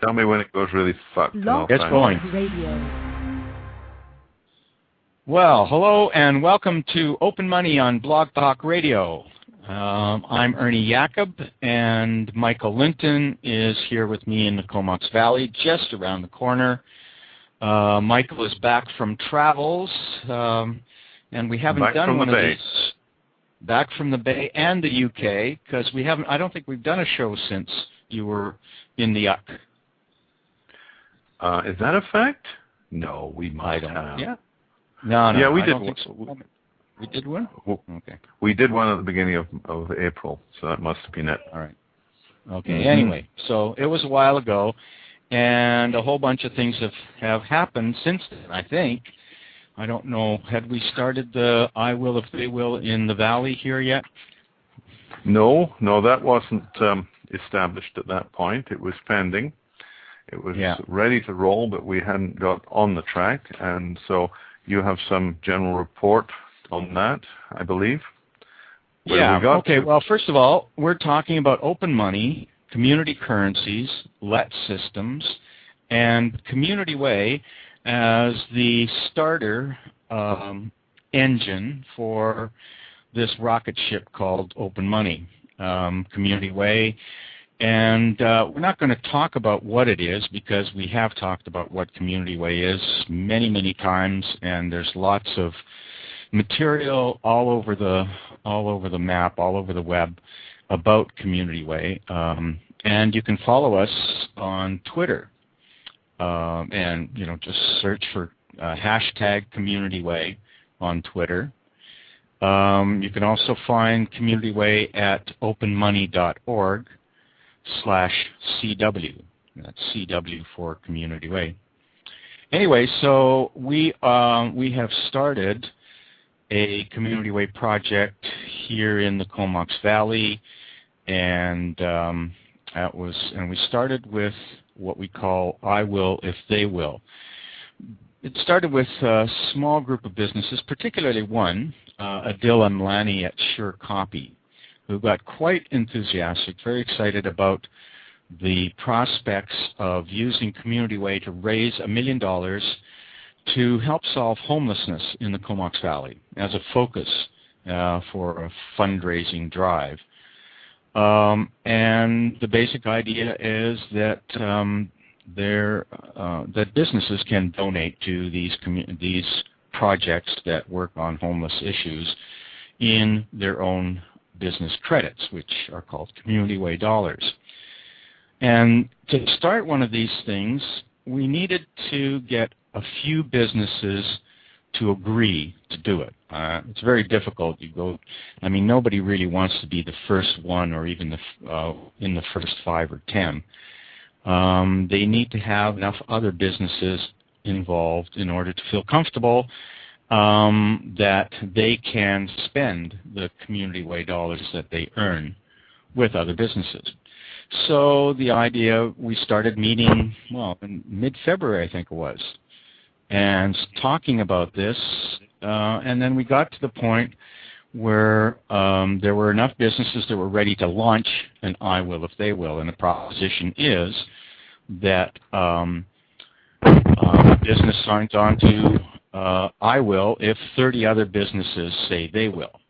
Tell me when it goes really fucked. It's going. Radio. Well, hello and welcome to Open Money on Blog Talk Radio. I'm Ernie Jacob, and Michael Linton is here with me in the Comox Valley, just around the corner. Michael is back from travels, and we haven't done one of these. Back from the Bay and the UK, because we haven't. I don't think we've done a show since you were in the UK. Is that a fact? No, we might have. Yeah. No. Yeah, we did. Think so. We did one? Okay. We did one at the beginning of April, so that must have been it. All right. Okay. Mm-hmm. Anyway, so it was a while ago, and a whole bunch of things have happened since then, I think. I don't know. Had we started the I Will If They Will in the Valley here yet? No, that wasn't established at that point. It was pending. It was ready to roll, but we hadn't got on the track, and so you have some general report on that, I believe. Okay. Well, first of all, we're talking about open money, community currencies, LET systems, and Community Way as the starter engine for this rocket ship called Open Money. Community Way. And we're not going to talk about what it is, because we have talked about what Community Way is many, many times, and there's lots of material all over the map, all over the web about Community Way. And you can follow us on Twitter, and just search for hashtag Community Way on Twitter. You can also find Community Way at openmoney.org/CW. That's CW for Community Way. Anyway, so we have started a Community Way project here in the Comox Valley, and we started with what we call I Will If They Will. It started with a small group of businesses, particularly one, Adil Amlani at Sure Copy, who got quite enthusiastic, very excited about the prospects of using Community Way to raise $1 million to help solve homelessness in the Comox Valley as a focus for a fundraising drive. And the basic idea is that that businesses can donate to these projects that work on homeless issues in their own business credits, which are called Community Way dollars. And to start one of these things, we needed to get a few businesses to agree to do it. It's very difficult. Nobody really wants to be the first one or even in the first 5 or 10. They need to have enough other businesses involved in order to feel comfortable that they can spend the Community Way dollars that they earn with other businesses. So the idea, we started meeting, in mid-February, I think it was, and talking about this, and then we got to the point where there were enough businesses that were ready to launch an I Will If They Will, and the proposition is that business signs on to I will if 30 other businesses say they will.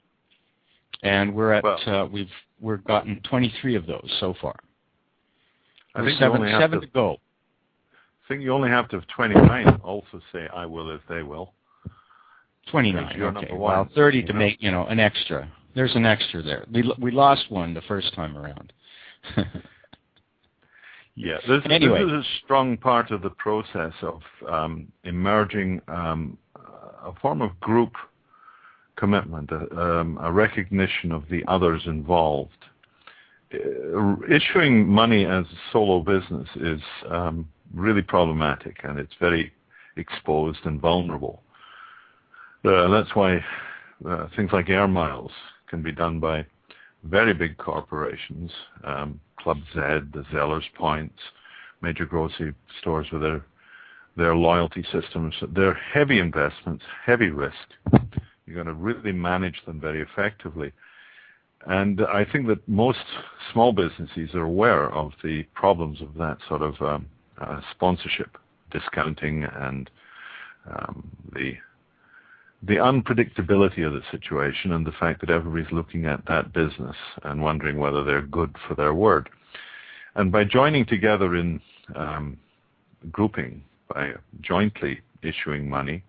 And we're at we've gotten 23 of those so far. I think seven to go. I think you only have to have 29 also say I will if they will. 29, okay. Well, 30 to make, an extra. There's an extra there. We lost one the first time around. Yeah, this is a strong part of the process of emerging a form of group commitment, a recognition of the others involved. Issuing money as a solo business is really problematic, and it's very exposed and vulnerable. That's why things like air miles can be done by very big corporations, Club Z, the Zellers Points, major grocery stores with their loyalty systems. They're heavy investments, heavy risk. You're going to really manage them very effectively. And I think that most small businesses are aware of the problems of that sort of sponsorship, discounting, and the unpredictability of the situation, and the fact that everybody's looking at that business and wondering whether they're good for their word. And by joining together in grouping, by jointly issuing money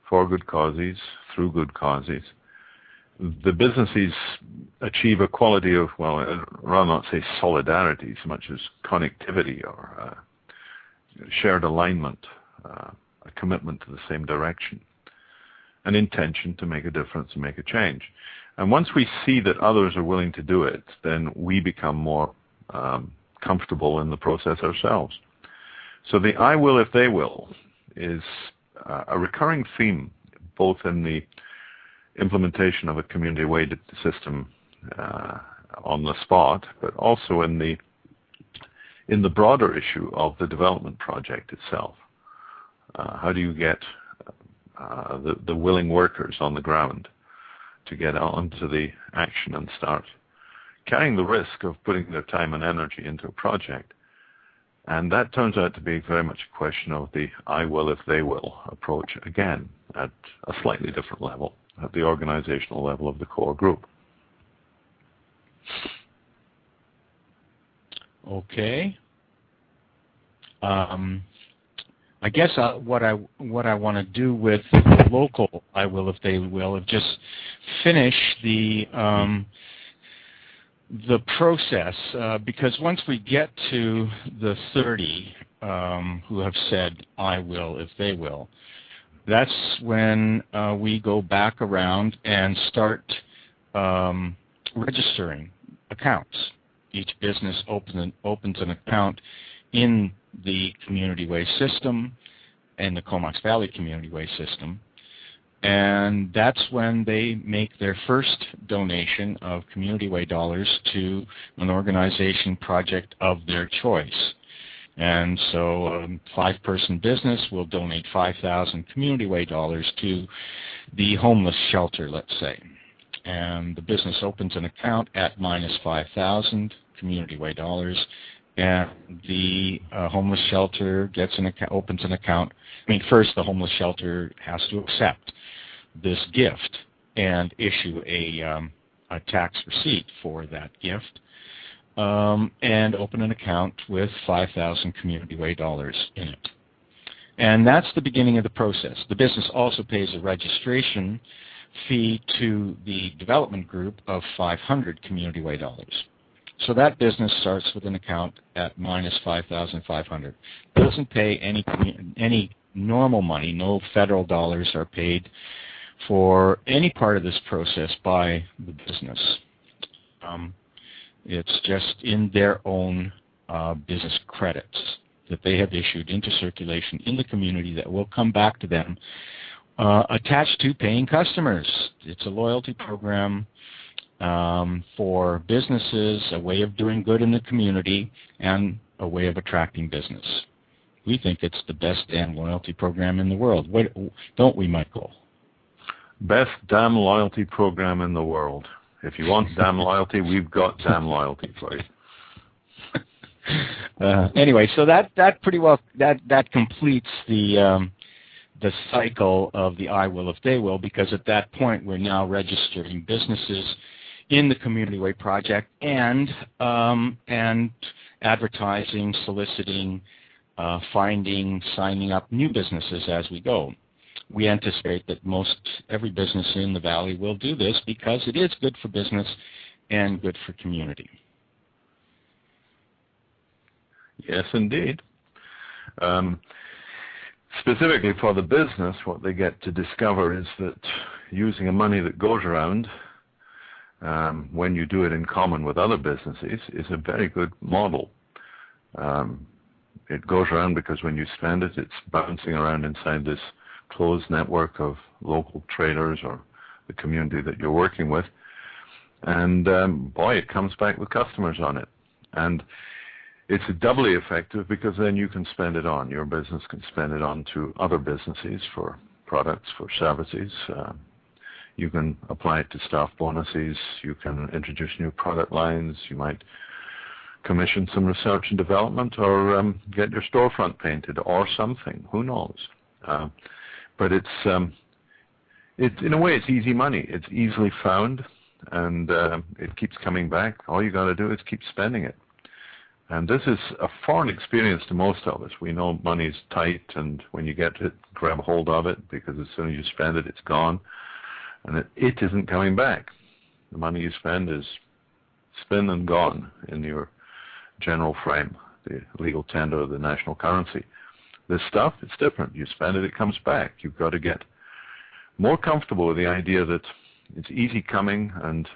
for good causes, through good causes, the businesses achieve a quality of, well, I'd rather not say solidarity so much as connectivity or shared alignment, a commitment to the same direction, an intention to make a difference and make a change. And once we see that others are willing to do it, then we become more comfortable in the process ourselves. So the I will if they will is a recurring theme, both in the implementation of a community weighted system on the spot, but also in the broader issue of the development project itself. How do you get the willing workers on the ground to get onto the action and start carrying the risk of putting their time and energy into a project? And that turns out to be very much a question of the I will if they will approach, again, at a slightly different level, at the organizational level of the core group. Okay. I guess what I want to do with the local I will if they will is just finish the process, because once we get to the 30 who have said I will if they will, that's when we go back around and start registering accounts. Each business opens an account in the Community Way system and the Comox Valley Community Way system. And that's when they make their first donation of Community Way dollars to an organization project of their choice. And so a 5-person business will donate 5,000 Community Way dollars to the homeless shelter, let's say. And the business opens an account at minus 5,000 Community Way dollars, and the homeless shelter opens an account. I mean, first the homeless shelter has to accept this gift and issue a tax receipt for that gift, and open an account with 5,000 Community Way dollars in it. And that's the beginning of the process. The business also pays a registration fee to the development group of 500 Community Way dollars. So that business starts with an account at minus 5,500. Doesn't pay any normal money. No federal dollars are paid for any part of this process by the business. It's just in their own business credits that they have issued into circulation in the community that will come back to them attached to paying customers. It's a loyalty program for businesses, a way of doing good in the community, and a way of attracting business. We think it's the best damn loyalty program in the world. Don't we, Michael? Best damn loyalty program in the world. If you want damn loyalty, we've got damn loyalty for you. Anyway, so that pretty well that completes the cycle of the I will if they will, because at that point we're now registering businesses in the Community Way project and advertising, soliciting, finding, signing up new businesses as we go. We anticipate that every business in the valley will do this because it is good for business and good for community. Yes, indeed. Specifically for the business, what they get to discover is that using money that goes around, when you do it in common with other businesses, is a very good model. It goes around because when you spend it, it's bouncing around inside this closed network of local traders or the community that you're working with. And boy, it comes back with customers on it. And it's doubly effective because then you can spend it on. Your business can spend it on to other businesses for products, for services. You can apply it to staff bonuses. You can introduce new product lines. You might commission some research and development, or get your storefront painted, or something. Who knows? But it's in a way, it's easy money. It's easily found, and it keeps coming back. All you got to do is keep spending it. And this is a foreign experience to most of us. We know money's tight, and when you get it, grab hold of it, because as soon as you spend it, it's gone, and it isn't coming back. The money you spend is spent and gone in your general frame, the legal tender of the national currency. This stuff, it's different. You spend it, it comes back. You've got to get more comfortable with the idea that it's easy coming, and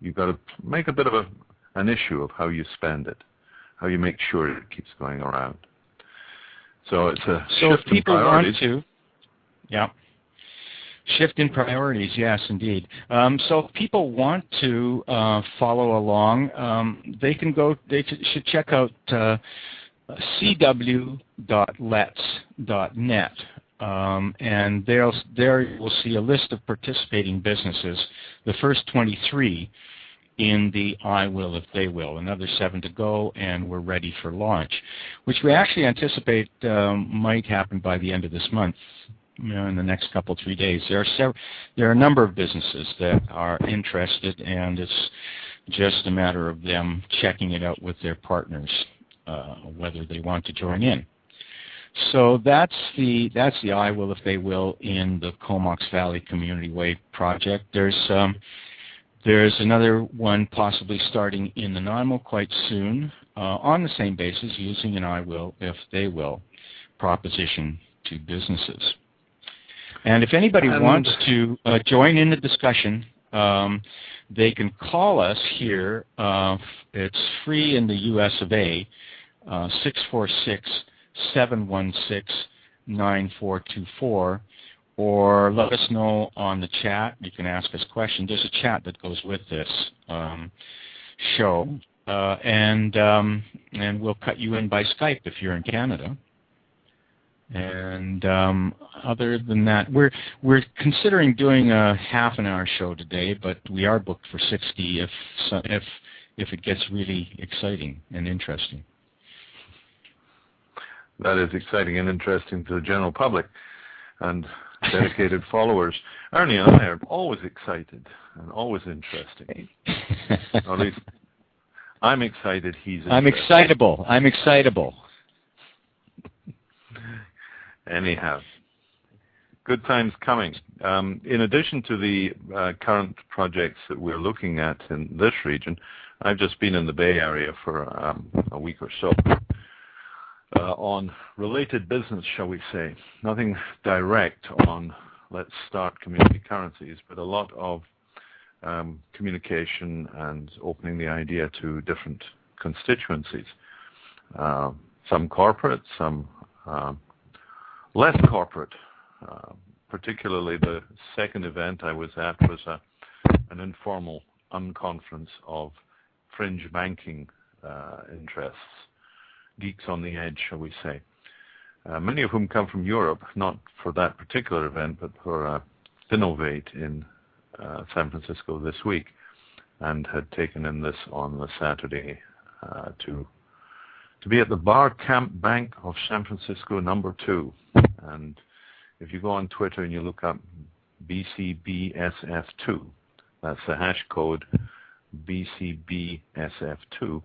you've got to make a bit of an issue of how you spend it, how you make sure it keeps going around. So it's a shift in priorities. Shift in priorities, yes, indeed. So if people want to follow along, they should check out cw.lets.net, and there you will see a list of participating businesses, the first 23 in the I Will If They Will, another 7 to go, and we're ready for launch, which we actually anticipate might happen by the end of this month. In the next 3 days. There are a number of businesses that are interested, and it's just a matter of them checking it out with their partners, whether they want to join in. So that's the I Will If They Will in the Comox Valley Community Way project. There's another one possibly starting in Nanaimo quite soon on the same basis, using an I Will If They Will proposition to businesses. And if anybody wants to join in the discussion, they can call us here. It's free in the US of A, 646-716-9424, or let us know on the chat. You can ask us questions. There's a chat that goes with this show, and we'll cut you in by Skype if you're in Canada. And other than that, we're considering doing a half-an-hour show today, but we are booked for 60 if it gets really exciting and interesting. That is exciting and interesting to the general public and dedicated followers. Ernie and I are always excited and always interesting. Or at least I'm excited. He's interested. I'm excitable. Anyhow, good times coming. In addition to the current projects that we're looking at in this region, I've just been in the Bay Area for a week or so on related business, shall we say. Nothing direct on let's start community currencies, but a lot of communication and opening the idea to different constituencies. Some corporate, some less corporate. Particularly the second event I was at was an informal unconference of fringe banking interests, geeks on the edge, shall we say. Many of whom come from Europe, not for that particular event, but for Finovate in San Francisco this week, and had taken in this on the Saturday to be at the Bar Camp Bank of San Francisco #2. And if you go on Twitter and you look up BCBSF2, that's the hash code BCBSF2,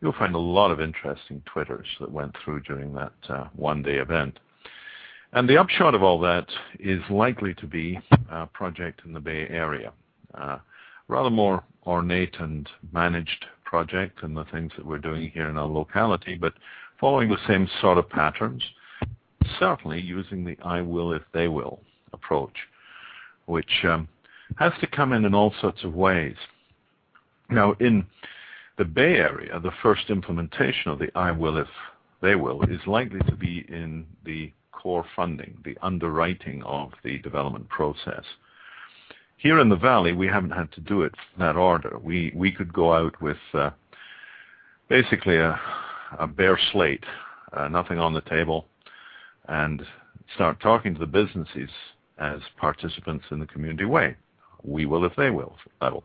you'll find a lot of interesting Twitters that went through during that one-day event. And the upshot of all that is likely to be a project in the Bay Area. Rather more ornate and managed project than the things that we're doing here in our locality, but following the same sort of patterns, certainly using the I Will If They Will approach, which has to come in all sorts of ways. Now, in the Bay Area, the first implementation of the I Will If They Will is likely to be in the core funding, the underwriting of the development process. Here in the Valley, we haven't had to do it in that order. We could go out with basically a bare slate, nothing on the table, and start talking to the businesses as participants in the community way. We will if they will level.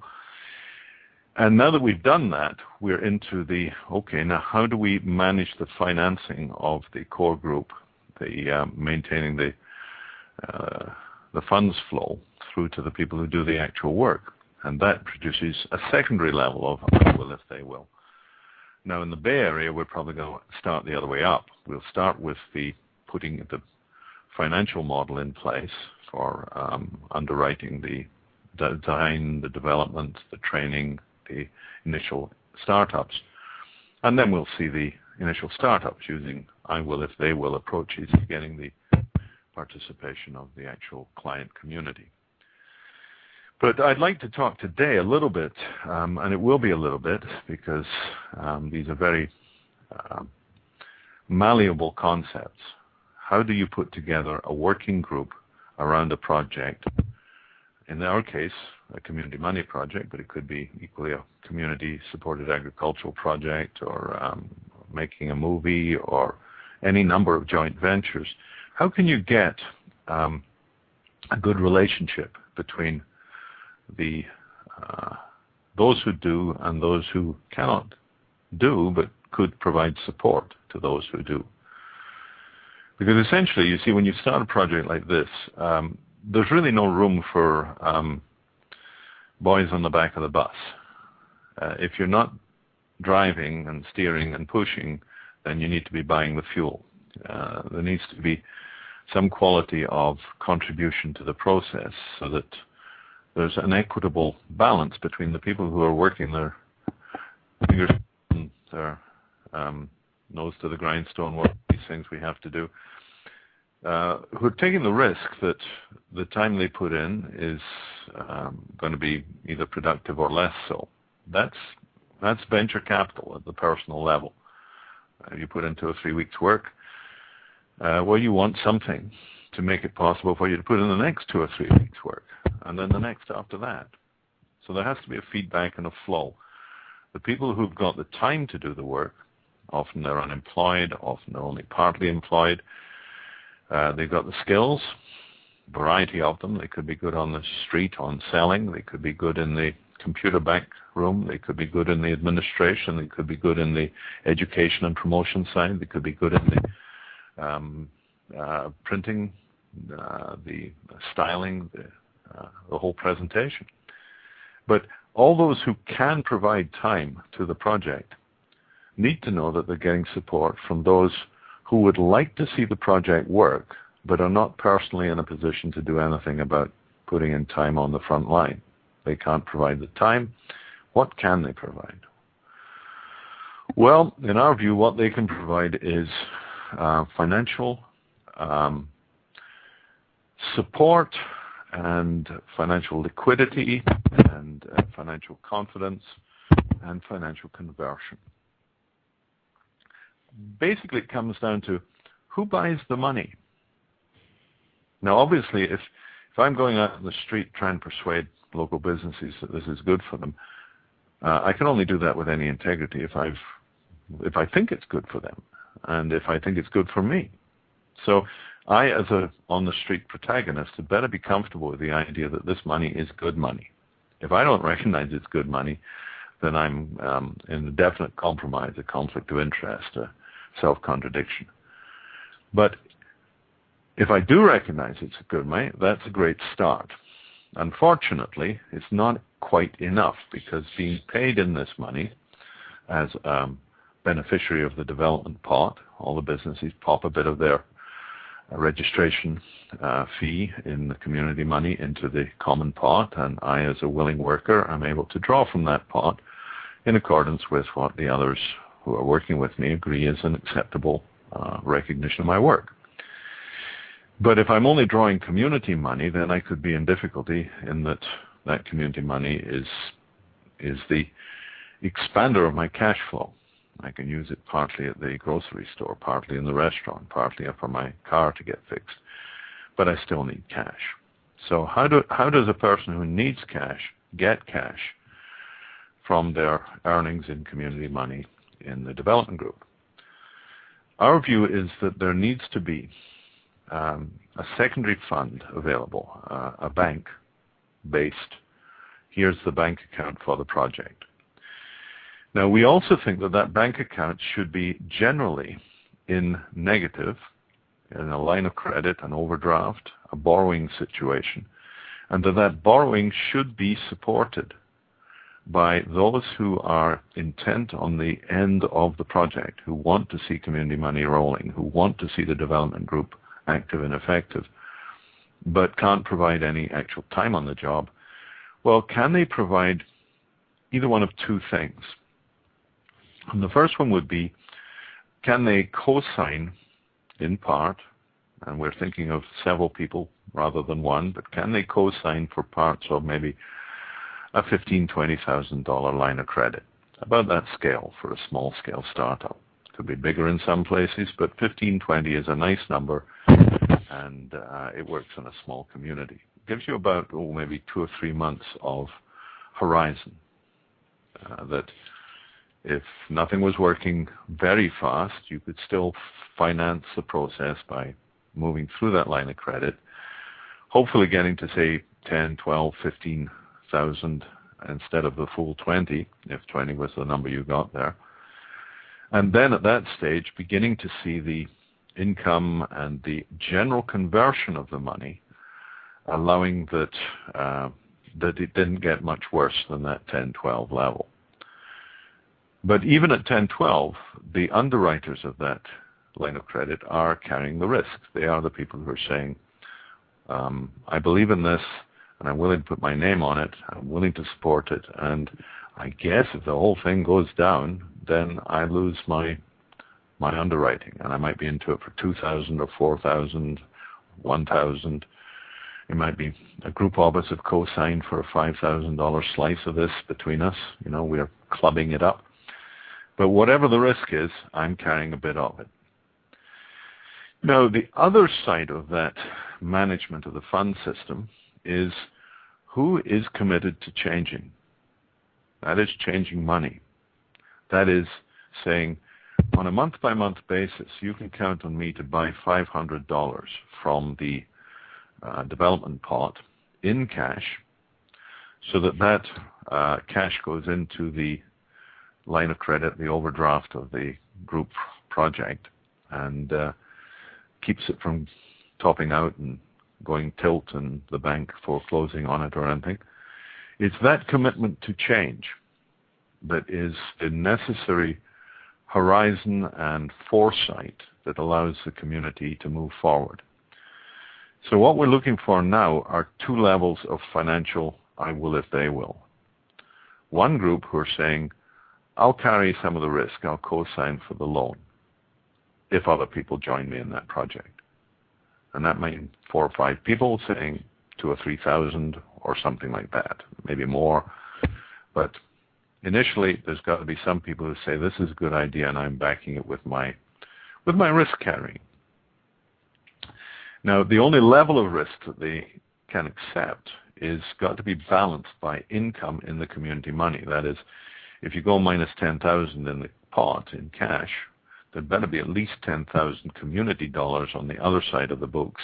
And now that we've done that, we're into the, okay, now how do we manage the financing of the core group, the maintaining the funds flow through to the people who do the actual work? And that produces a secondary level of I will if they will. Now in the Bay Area, we're probably going to start the other way up. We'll start with the putting the financial model in place for underwriting the design, the development, the training, the initial startups. And then we'll see the initial startups using I will if they will approaches to getting the participation of the actual client community. But I'd like to talk today a little bit, and it will be a little bit because these are very malleable concepts. How do you put together a working group around a project? In our case, a community money project, but it could be equally a community-supported agricultural project or making a movie or any number of joint ventures. How can you get a good relationship between those who do and those who cannot do but could provide support to those who do? Because essentially, you see, when you start a project like this, there's really no room for boys on the back of the bus. If you're not driving and steering and pushing, then you need to be buying the fuel. There needs to be some quality of contribution to the process so that there's an equitable balance between the people who are working their fingers and their nose to the grindstone, what these things we have to do, who are taking the risk that the time they put in is going to be either productive or less so. That's venture capital at the personal level. You put in 2 or 3 weeks' work, well, you want something to make it possible for you to put in the next 2 or 3 weeks' work, and then the next after that. So there has to be a feedback and a flow. The people who've got the time to do the work, often they're unemployed, often they're only partly employed. They've got the skills, variety of them. They could be good on the street on selling. They could be good in the computer back room. They could be good in the administration. They could be good in the education and promotion side. They could be good in the printing, the styling, the whole presentation. But all those who can provide time to the project need to know that they're getting support from those who would like to see the project work but are not personally in a position to do anything about putting in time on the front line. They can't provide the time. What can they provide? Well, in our view, what they can provide is financial support and financial liquidity and financial confidence and financial conversion. Basically, it comes down to who buys the money. Now, obviously, if I'm going out on the street trying to persuade local businesses that this is good for them, I can only do that with any integrity if I think it's good for them and if I think it's good for me. So I, as a on-the-street protagonist, had better be comfortable with the idea that this money is good money. If I don't recognize it's good money, then I'm in a definite compromise, a conflict of interest, a self-contradiction. But if I do recognize it's good money, that's a great start. Unfortunately, it's not quite enough because being paid in this money as beneficiary of the development pot, all the businesses pop a bit of their registration fee in the community money into the common pot, and I, as a willing worker, am able to draw from that pot in accordance with what the others who are working with me agree is an acceptable recognition of my work. But if I'm only drawing community money, then I could be in difficulty in that that community money is the expander of my cash flow. I can use it partly at the grocery store, partly in the restaurant, partly for my car to get fixed. But I still need cash. So how does a person who needs cash get cash from their earnings in community money in the development group? Our view is that there needs to be a secondary fund available, a bank based. Here's the bank account for the project. Now, we also think that that bank account should be generally in negative, in a line of credit, an overdraft, a borrowing situation, and that that borrowing should be supported by those who are intent on the end of the project, who want to see community money rolling, who want to see the development group active and effective, but can't provide any actual time on the job. Well, can they provide either one of two things? And the first one would be, can they co-sign in part, and we're thinking of several people rather than one, but can they co-sign for parts of maybe a $15,000, $20,000 line of credit? About that scale for a small-scale startup. Could be bigger in some places, but 15, 20 is a nice number, and it works in a small community. It gives you about maybe 2 or 3 months of horizon. That if nothing was working very fast, you could still finance the process by moving through that line of credit, hopefully getting to say 10, 12, 15,000 instead of the full 20, if 20 was the number you got there. And then at that stage, beginning to see the income and the general conversion of the money, allowing that it didn't get much worse than that 10, 12 level. But even at 10, 12, the underwriters of that line of credit are carrying the risk. They are the people who are saying, I believe in this, and I'm willing to put my name on it, I'm willing to support it, and I guess if the whole thing goes down, then I lose my underwriting, and I might be into it for 2,000 or 4,000, 1,000. It might be a group of us have co-signed for a $5,000 slice of this between us. You know, we're clubbing it up. But whatever the risk is, I'm carrying a bit of it. Now, the other side of that management of the fund system is who is committed to changing. That is changing money. That is saying, on a month-by-month basis, you can count on me to buy $500 from the development pot in cash, so that cash goes into the line of credit, the overdraft of the group project, and keeps it from topping out and going tilt and the bank foreclosing on it or anything. It's that commitment to change that is the necessary horizon and foresight that allows the community to move forward. So what we're looking for now are 2 levels of financial I will if they will. One group who are saying, I'll carry some of the risk, I'll co-sign for the loan if other people join me in that project. And that might mean 4 or 5 people saying 2,000 or 3,000 or something like that, maybe more. But initially, there's got to be some people who say, this is a good idea and I'm backing it with my risk carrying. Now, the only level of risk that they can accept is got to be balanced by income in the community money. That is, if you go minus 10,000 in the pot in cash, there better be at least 10,000 community dollars on the other side of the books,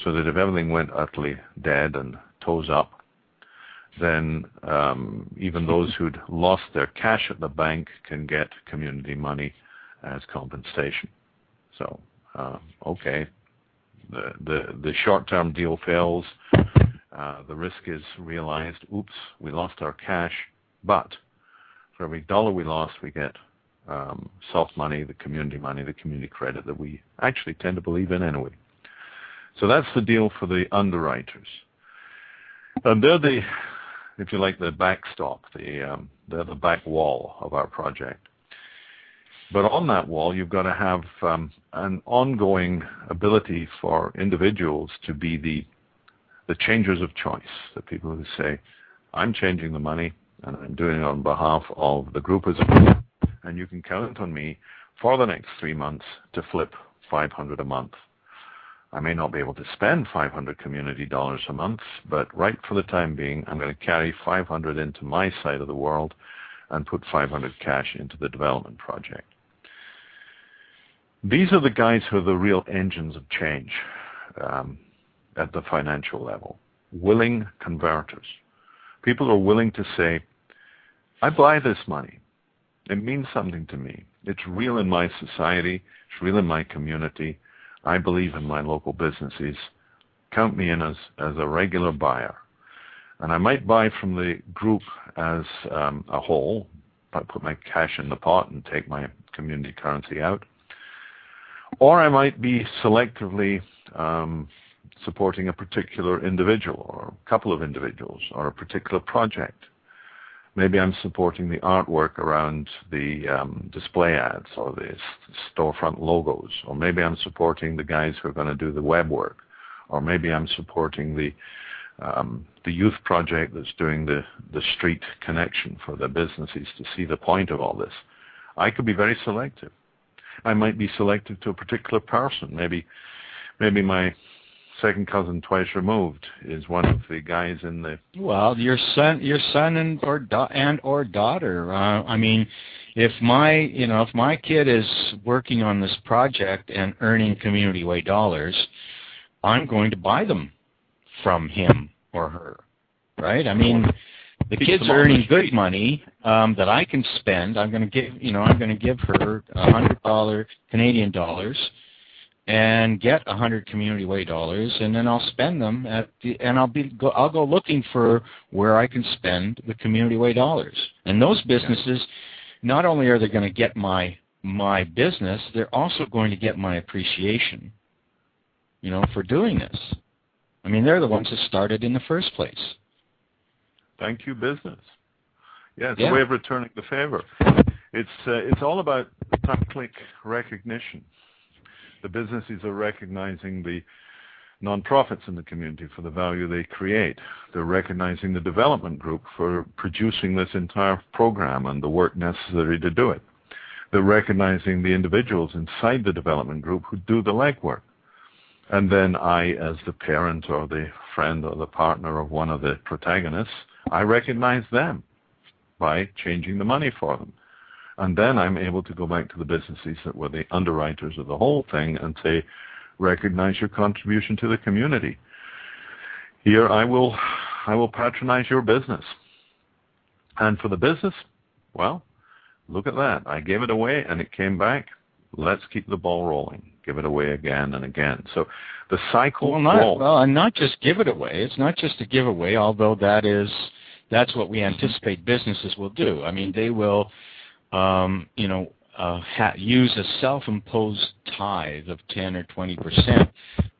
so that if everything went utterly dead and toes up, then even those who'd lost their cash at the bank can get community money as compensation. So, okay, the short-term deal fails, the risk is realized, oops, we lost our cash, but for every dollar we lost, we get soft money, the community credit that we actually tend to believe in anyway. So that's the deal for the underwriters. And they're the, if you like, the backstop, they're the back wall of our project. But on that wall, you've got to have an ongoing ability for individuals to be the changers of choice, the people who say, I'm changing the money, and I'm doing it on behalf of the group as a whole, and you can count on me for the next 3 months to flip $500 a month. I may not be able to spend 500 community dollars a month, but right for the time being, I'm going to carry 500 into my side of the world and put 500 cash into the development project. These are the guys who are the real engines of change at the financial level. Willing converters. People are willing to say, I buy this money. It means something to me. It's real in my society. It's real in my community. I believe in my local businesses. Count me in as a regular buyer. And I might buy from the group as a whole, I put my cash in the pot and take my community currency out. Or I might be selectively supporting a particular individual or a couple of individuals or a particular project. Maybe I'm supporting the artwork around the display ads or the storefront logos, or maybe I'm supporting the guys who are going to do the web work, or maybe I'm supporting the youth project that's doing the street connection for the businesses to see the point of all this. I could be very selective. I might be selective to a particular person. Maybe my second cousin twice removed is one of the guys in the... Well, your son and or daughter. I mean, if my kid is working on this project and earning Community Way dollars, I'm going to buy them from him or her, right? I mean, the kid's earning good money that I can spend. I'm going to give her $100 Canadian dollars and get 100 Community Way dollars, and then I'll spend them I'll go looking for where I can spend the Community Way dollars. And those businesses, not only are they going to get my business, they're also going to get my appreciation, for doing this. I mean, they're the ones that started in the first place. Thank you, business. Yeah, it's a way of returning the favor. It's all about public recognition. The businesses are recognizing the nonprofits in the community for the value they create. They're recognizing the development group for producing this entire program and the work necessary to do it. They're recognizing the individuals inside the development group who do the legwork. And then I, as the parent or the friend or the partner of one of the protagonists, I recognize them by changing the money for them. And then I'm able to go back to the businesses that were the underwriters of the whole thing and say, recognize your contribution to the community. Here I will patronize your business. And for the business, well, look at that. I gave it away and it came back. Let's keep the ball rolling. Give it away again and again. So the cycle rolls. Well, and not just give it away. It's not just a giveaway, although that's what we anticipate businesses will do. I mean, they will use a self-imposed tithe of 10 or 20%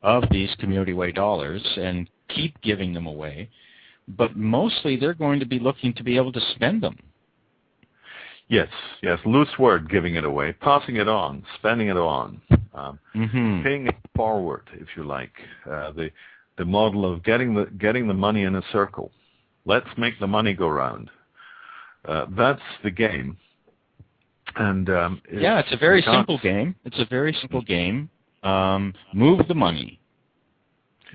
of these Community Way dollars and keep giving them away. But mostly they're going to be looking to be able to spend them. Yes. Loose word, giving it away, passing it on, spending it on, paying it forward, if you like. The model of getting the money in a circle. Let's make the money go round. That's the game. And it's a very simple game. It's a very simple game. Move the money.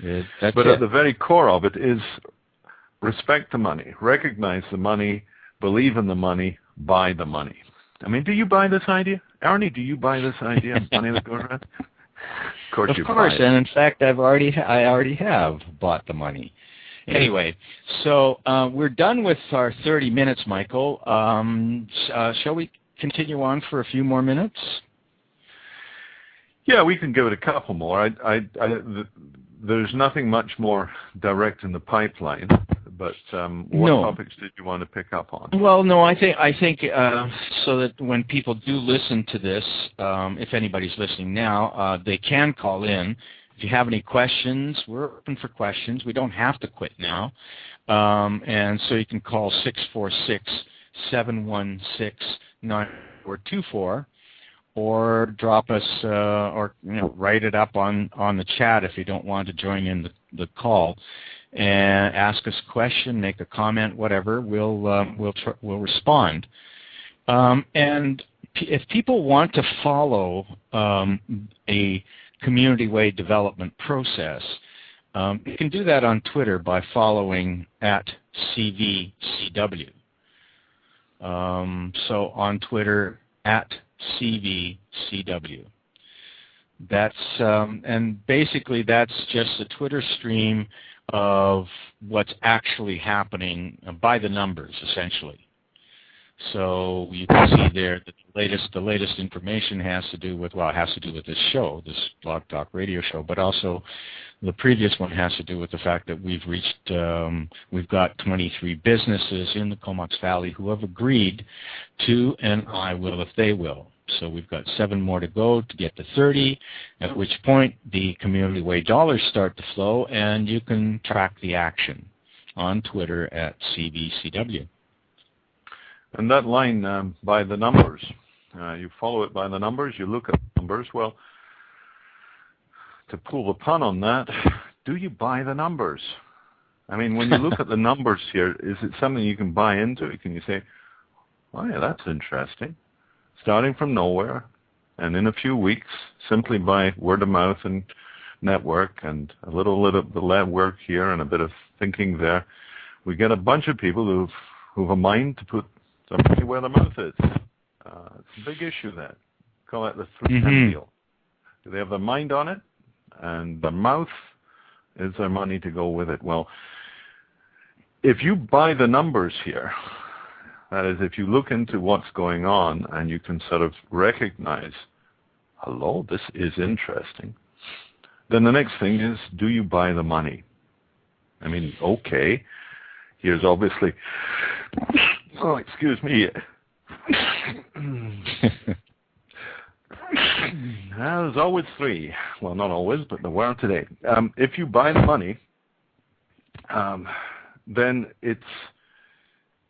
But at the very core of it is respect the money, recognize the money, believe in the money, buy the money. I mean, do you buy this idea? Ernie, do you buy this idea of money that goes around? Of course you buy it. And in fact, I already have bought the money. Anyway, so we're done with our 30 minutes, Michael. Shall we continue on for a few more minutes? Yeah, we can give it a couple more. There's nothing much more direct in the pipeline, but what topics did you want to pick up on? Well, no, I think so that when people do listen to this, if anybody's listening now, they can call in. If you have any questions, we're open for questions. We don't have to quit now. And so you can call 646-716-9424 or drop us or write it up on the chat if you don't want to join in the call. And ask us a question, make a comment, whatever. We'll respond. And if people want to follow a Community Way development process, you can do that on Twitter by following @CVCW. So on Twitter @CVCW. That's and basically that's just a Twitter stream of what's actually happening by the numbers, essentially. So you can see there that the latest information has to do with, well, it has to do with this show, this Blog Talk Radio show, but also the previous one has to do with the fact that we've got 23 businesses in the Comox Valley who have agreed to an I will if they will. So we've got 7 more to go to get to 30, at which point the Community Way dollars start to flow, and you can track the action on Twitter at CBCW. And that line, by the numbers, you follow it by the numbers, you look at the numbers. Well, to pull the pun on that, do you buy the numbers? I mean, when you look at the numbers here, is it something you can buy into? Can you say, oh yeah, that's interesting. Starting from nowhere, and in a few weeks, simply by word of mouth and network and a little bit of work here and a bit of thinking there, we get a bunch of people who've a mind to put their money where their mouth is. It's a big issue there. Call that the 3-10 deal. They have their mind on it, and their mouth is their money to go with it. Well, if you buy the numbers here, that is, if you look into what's going on and you can sort of recognize, hello, this is interesting, then the next thing is, do you buy the money? I mean, okay, here's obviously, oh, excuse me. There's always 3. Well, not always, but there were today. If you buy the money, then it's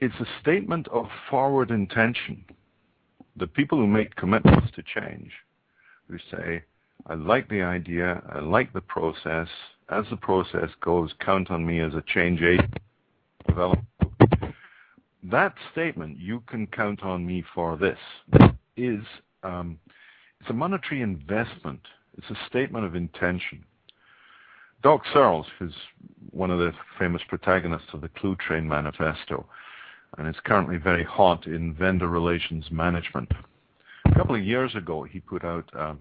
a statement of forward intention. The people who make commitments to change, who say, I like the idea, I like the process, as the process goes, count on me as a change agent. That statement, you can count on me for this, is it's a monetary investment. It's a statement of intention. Doc Searles, who's one of the famous protagonists of the Clue Train Manifesto, and is currently very hot in vendor relations management. A couple of years ago, he put out a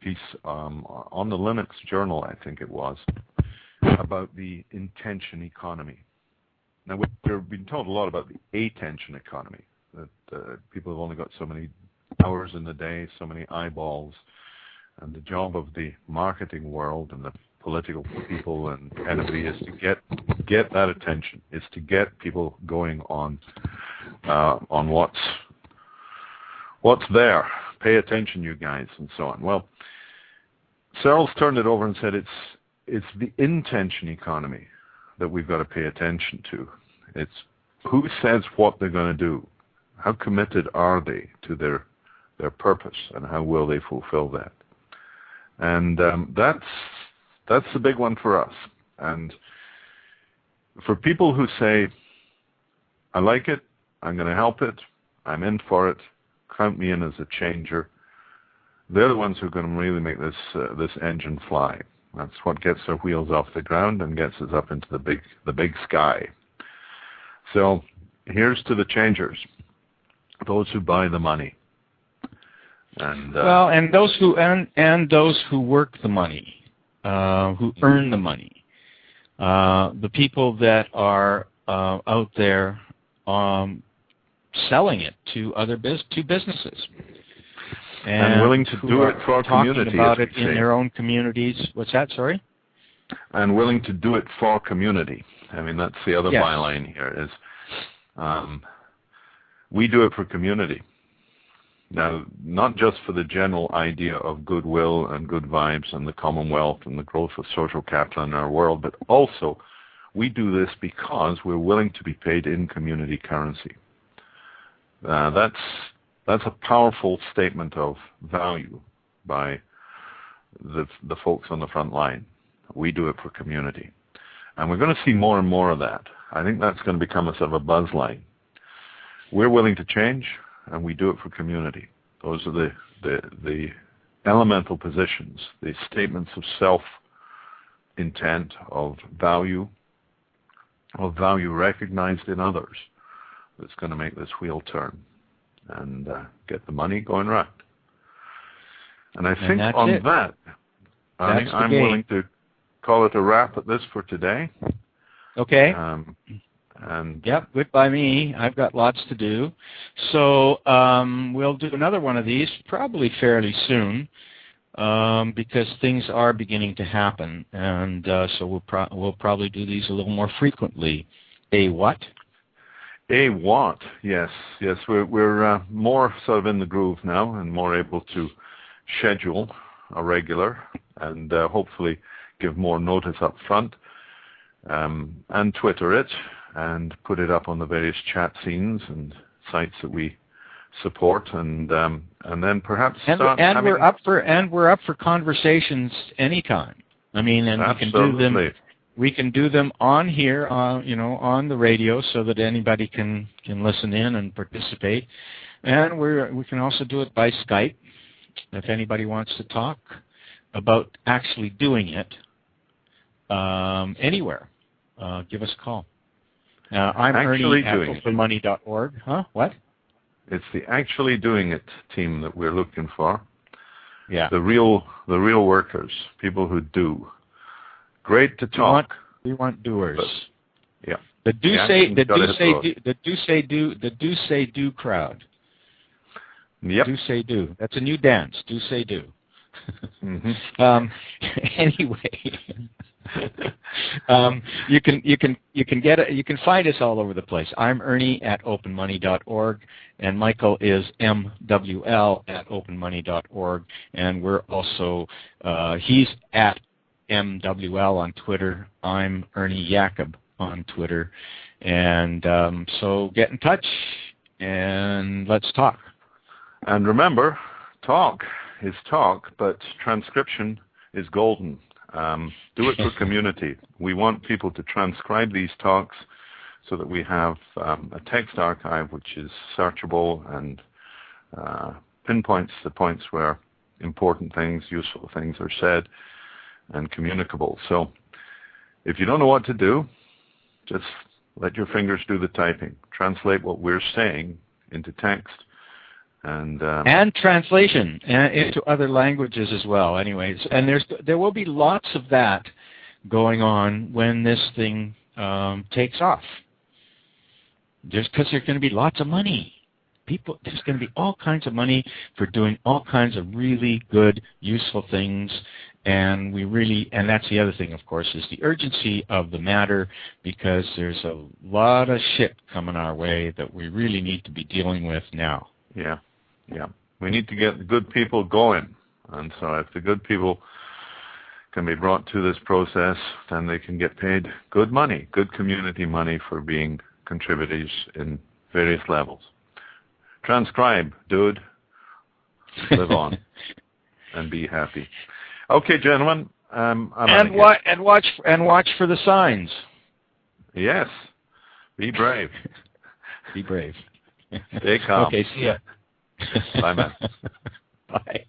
piece on the Linux Journal, I think it was, about the intention economy. Now, we've been told a lot about the attention economy, that people have only got so many hours in the day, so many eyeballs, and the job of the marketing world and the political people and anybody is to get that attention, is to get people going on what's there. Pay attention, you guys, and so on. Well, Searles turned it over and said it's the intention economy that we've got to pay attention to. It's who says what they're going to do, how committed are they to their purpose, and how will they fulfill that. And that's the big one for us. And for people who say, I like it, I'm going to help it, I'm in for it, count me in as a changer, they're the ones who are going to really make this engine fly. That's what gets our wheels off the ground and gets us up into the big sky. So here's to the changers, those who buy the money. And and those who work the money, who earn the money, the people that are out there selling it to businesses. And willing to do it for community. Talking about it in their own communities. What's that, sorry? And willing to do it for community. I mean, that's the other byline here is we do it for community. Now, not just for the general idea of goodwill and good vibes and the commonwealth and the growth of social capital in our world, but also we do this because we're willing to be paid in community currency. That's a powerful statement of value by the folks on the front line. We do it for community. And we're going to see more and more of that. I think that's going to become a sort of a buzz line. We're willing to change, and we do it for community. Those are the elemental positions, the statements of self-intent, of value recognized in others, that's going to make this wheel turn and get the money going right. And I think on that, I'm willing to call it a wrap at this for today. Okay. And yep, good by me. I've got lots to do. So we'll do another one of these probably fairly soon because things are beginning to happen. And so we'll probably do these a little more frequently. A what? A what? Yes, yes. We're more sort of in the groove now and more able to schedule a regular and hopefully give more notice up front and Twitter it and put it up on the various chat scenes and sites that we support and then perhaps start we're up for conversations anytime. I mean, and absolutely. we can do them on here, on the radio, so that anybody can listen in and participate. And we can also do it by Skype if anybody wants to talk about actually doing it anywhere. Give us a call. I'm Ernie at openmoney.org. Huh? What? It's the actually doing it team that we're looking for. Yeah. The real workers, people who do. Great to talk. We want doers. But, yeah. The do say do crowd. Yep. Do say do. That's a new dance. Do say do. Mm-hmm. Anyway, you can find us all over the place. I'm Ernie at openmoney.org, and Michael is MWL at openmoney.org, and we're also he's at MWL on Twitter. I'm Ernie Jacob on Twitter, and so get in touch and let's talk. And remember, talk is talk, but transcription is golden. Do it for community. We want people to transcribe these talks so that we have a text archive which is searchable and pinpoints the points where important things, useful things are said and communicable. So if you don't know what to do, just let your fingers do the typing. Translate what we're saying into text. And translation into other languages as well. Anyways, and there will be lots of that going on when this thing takes off. Because there's going to be lots of money. There's going to be all kinds of money for doing all kinds of really good, useful things. And that's the other thing, of course, is the urgency of the matter, because there's a lot of shit coming our way that we really need to be dealing with now. Yeah. Yeah, we need to get the good people going. And so if the good people can be brought to this process, then they can get paid good money, good community money for being contributors in various levels. Transcribe, dude. Live on and be happy. Okay, gentlemen. Watch for the signs. Yes. Be brave. Be brave. Stay calm. Okay, see ya. Bye, man. Bye.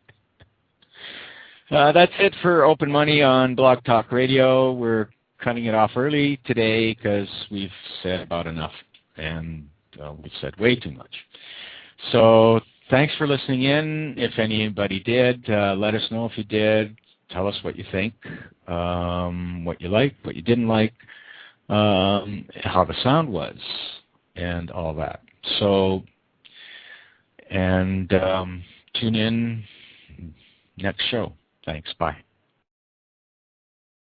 That's it for Open Money on Blog Talk Radio. We're cutting it off early today because we've said about enough, and we've said way too much. So thanks for listening in. If anybody did, let us know if you did. Tell us what you think, what you liked, what you didn't like, how the sound was, and all that. So, and tune in next show. Thanks. Bye.